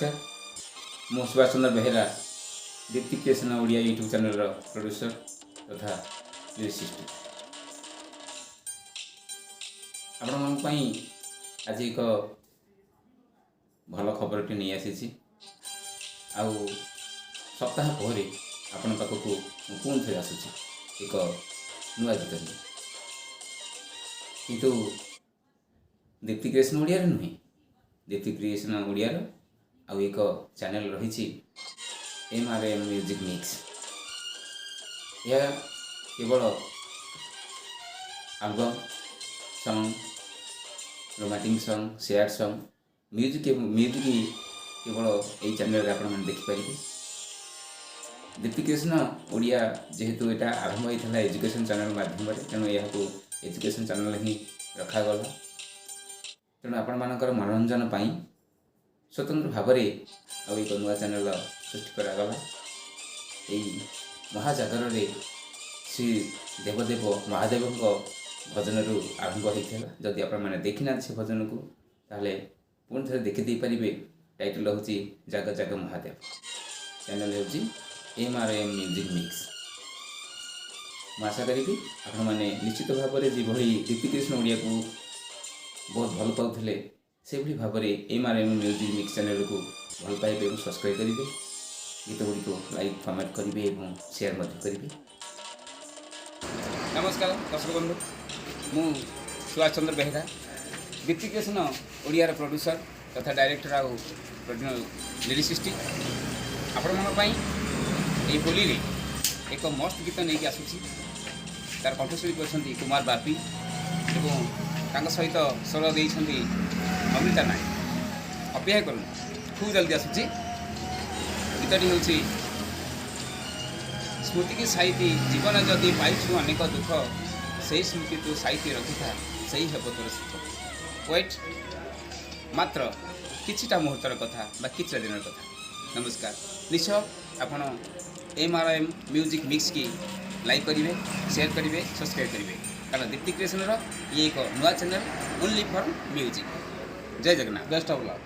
नमस्कार मु Subhash Chandra Behera Deepti creation Odia YouTube channel producer तथा लिरिसिस्ट आपण आज एक भल खबरटी नहीं आसी आउ सप्ताह पर आपण पाखक पुणी थे आसूची एक नुआ गीत किंतु दीप्ति क्रिएशन ओडिया नुहे दीप्ति क्रिएशन ओडिया आउ एक चैनल रही MRM म्यूजिक मिक्स यह केवल album song romantic song share song music केवल यही चैनल आप देखिपारे। दीप्ति क्रिएशन ओडिया जेहेतु यहाँ आरंभ होता है एजुकेशन चैनल माध्यम तेणु यह एजुकेशन चैनल ही रखागला तेणु आपण मानकर मनोरंजन पाई स्वतंत्र भाव में आउ एक नुआ चैनल सृष्टि करागला। यही महाजागर श्री देवदेव महादेव भजन रू आरंभ होता है। जदि आप देखी ना से भजन को ताले पुणी थे देखी पारे। टाइटल हूँ जाग जाग महादेव चैनल हूँ MRM म्यूजिक मिक्स। मैं आशा करी आपण मैंने निश्चित भाव में जो दीप्ति क्रिएशन ओडिया को बहुत भल पाते से भाव में MRM म्यूजिक मिक्स चैनल को भल पाइबे और सब्सक्राइब करेंगे। गीत गुड़ी लाइक कमेंट करेंगे और शेयर करेंगे। नमस्कार दर्शक बंधु मु सुभाष चंद्र बेहेरा दीप्ति क्रिएशन ओडिया प्रोड्यूसर तथा डायरेक्टर आउ लिरिसिस्ट आपण मन ये होली रे एक मस्त गीत नहीं आसूची। तार कंठशिल्पी अच्छा कुमार बापी और सहित स्वर देती अमृता नायक। अपेक्षा करूँ खूब जल्दी आसूची। गीतटी हूँ स्मृति की साइती जीवन जदि पाइछु अनेक दुख से स्मृति तू साइती रखी था से हे तोर सुख। वेट मात्र किछिटा मुहूर्तर कथा बा किछिटा दिन कथा। नमस्कार निश्चय आपण MRM म्यूजिक मिक्स की लाइक करेंगे शेयर करेंगे सब्सक्राइब करेंगे कारण दीप्ति क्रिएशन ये एक नुआ चैनल ओनली फॉर म्यूजिक। जय जगन्नाथ बेस्ट ऑफ लक।